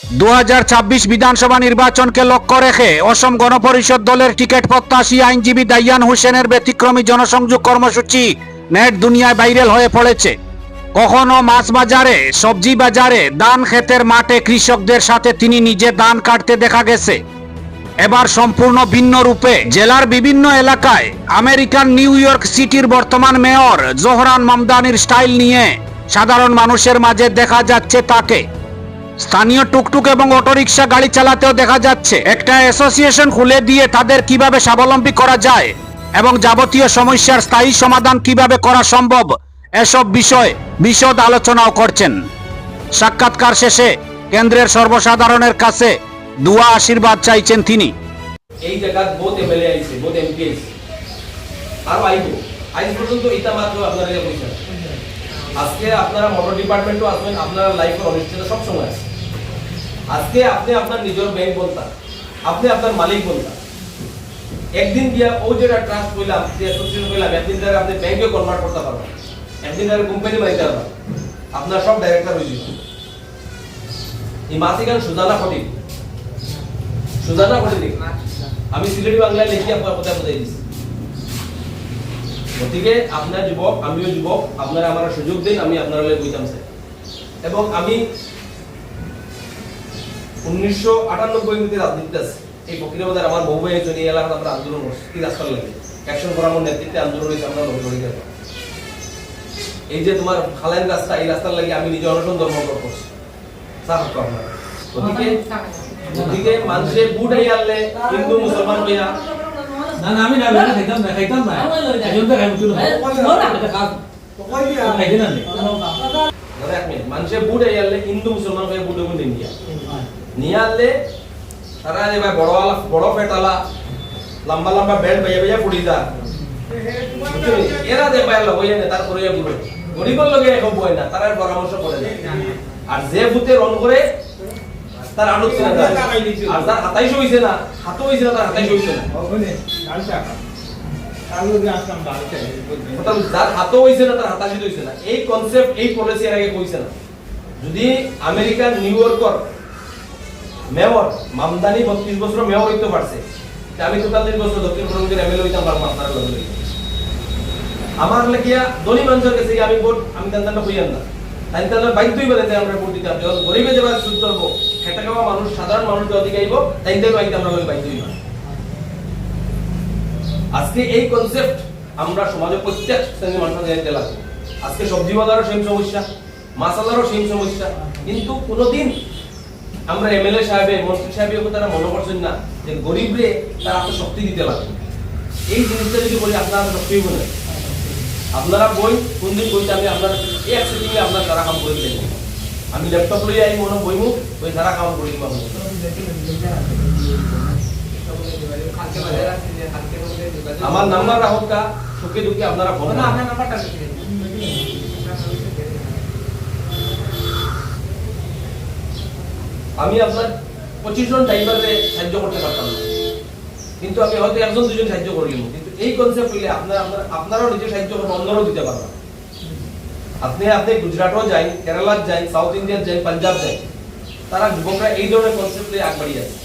2026 বিধানসভা নির্বাচনকে লক্ষ্য রেখে অসম গণপরিষদ দলের টিকিট প্রত্যাশী আইনজীবী দাইয়ান হোসেনের ব্যতিক্রমী জনসংযোগ কর্মসূচি নেট দুনিয়ায় ভাইরাল হয়ে পড়েছে। কখনো মাছ বাজারে, সবজি বাজারে, ধান ক্ষেতের মাঠে কৃষকদের সাথে তিনি নিজে ধান কাটতে দেখা গেছে। এবার সম্পূর্ণ ভিন্ন রূপে জেলার বিভিন্ন এলাকায় আমেরিকান নিউ ইয়র্ক সিটির বর্তমান মেয়র জোহরান মামদানির স্টাইল নিয়ে সাধারণ মানুষের মাঝে দেখা যাচ্ছে তাকে। স্থানীয় টুকটুক এবং অটোরিকশা গাড়ি চালাতেও দেখা যাচ্ছে। একটা অ্যাসোসিয়েশন খুলে দিয়ে তাদের কিভাবে স্বাবলম্বী করা যায় এবং যাবতীয় সমস্যার স্থায়ী সমাধান কিভাবে করা সম্ভব, এসব বিষয়ে বিশদ আলোচনাও করছেন। সাক্ষাৎকার শেষে কেন্দ্রের সর্বসাধারণের কাছে দুয়া আশীর্বাদ চাইছেন তিনি। এই জায়গা বহুত এমএলএ আইছে, বহুত এমপি আইছে, আর আইব আইজ পর্যন্ত এটা মাত্র আপনারা কইছেন। আজকে আপনারা মোটর ডিপার্টমেন্টও আসবেন, আপনারা লাইফের অনিশ্চয়তা সব সময় আছে। আজকে আপনি আপনার নিজের ব্যাংক বলতা, আপনি আপনার মালিক বলতা, একদিন গিয়া ও যেটা ট্রাস্ট কইলাম, যে অ্যাসোসিয়েশন কইলাম, একদিন ধরে আপনি ব্যাংকে কনভার্ট করতে পারবেন, একদিন ধরে কোম্পানি বানাইতে পারবেন, আপনার সব ডাইরেক্টর হয়ে যাবে। এই মাসিকান সুজানা ফটিক, সুজানা ফটিক আমি সিলেটি বাংলায় লিখি আপনার কথা বুঝাই দিচ্ছি। গতিকে আপনার যুবক, আমিও যুবক, আপনারা আমার সুযোগ দিন, আমি আপনার বইতাম চাই। এবং আমি 1998 রাজনীতিতে আছে। এই বকিরাবাজার আমার বহু ভাই এই এলাকাতে আমরা আন্দোলন করছি, কি রাস্তার লাগে অ্যাকশন করার নেতৃত্বে আন্দোলন হয়েছে। আমরা এই যে তোমার খালাইন রাস্তা, এই রাস্তার লাগে আমি নিজে অনশন ধর্মঘট করছি। গতিকে মানুষের বুট হয়ে আনলে হিন্দু মুসলমান হইয়া না না আমি না খাইতাম না একজন তো খাইতাম না এটা কাজ তো কই দিয়া খাইতে না ধরে এক মিনিট, মানুষের বুট হয়ে আনলে হিন্দু মুসলমান হয়ে বুট বুট নিয়ে আনলে তারা যে ভাই বড় পেটালা লম্বা লম্বা বেল্ট বাইয়া বাইয়া পড়ি যা এরা যে ভাই লোক হইয়া তারপরে বুড়ো গরিবের লগে এখন বই না, তারা পরামর্শ করে না। আর যে বুতে রং করে তার আলোচনা যায়, আর যার 27 হইছে না, হাতও হইছে না, তার 27 হইছে না, যার হাতও হইছে না, তার 87 হইছে না। এই কনসেপ্ট, এই পলিসি এর আগে কইছে না। যদি আমেরিকান নিউ ইয়র্কর মেয়র মামদানি 32 বছর মেয়র হইতে পারছে, আমি 43 বছর দক্ষিণ পূর্বাঞ্চলের এমএলএ হইতাম পারবো আপনারা লগে। আমার লাগিয়া ধনী মানুষের কাছে আমি ভোট আমি দান্দাটা হইয়াম না, তাই তাহলে বাধ্যই বলে আমরা ভোট দিতাম। যখন গরিবে যাবার সুদ করবো, খেটে খাওয়া মানুষ, সাধারণ মানুষ যদি আইব, তাই তাই বাড়িতে আমরা বাধ্যই না। আজকে এই কনসেপ্ট আমরা সমাজে প্রত্যেক শ্রেণীর মানুষের জানতে লাগবে। আজকে সবজি বাজারও সেম সমস্যা, মাসালারও সেম সমস্যা, কিন্তু কোনোদিন আমরা এমএলএ সাহেব, মন্ত্রী সাহেব তারা মনে করছেন না যে গরিবরে তার এত শক্তি দিতে লাগবে। এই জিনিসটা যদি বলি আপনারা শক্তি হইব না। আপনারা বই কোন দিন বইতে আমি আপনার এই এক সেটিংয়ে আপনার সারা কাম করে দিলেন, আমি ল্যাপটপ লই আই মনে বইমু ওই সারা কাম করে দিব। আমার নাম্বার রাখুন কা সুখে দুঃখে আপনারা ফোন না, আপনার নাম্বারটা আমি আপনার 25 জন ড্রাইভারে সাহায্য করতে পারতাম না, কিন্তু আমি হয়তো একজন দুজন সাহায্য করলাম। কিন্তু এই কনসেপ্ট হইলে আপনারাও নিজে সাহায্য করবেন, অন্যরাও দিতে পারবেন। আপনি গুজরাটও যাই, কেরালা যাই, সাউথ ইন্ডিয়া যাই, পাঞ্জাব যাই, তারা যুবকরা এই ধরনের কনসেপ্টে আগবাড়িয়ে আছে।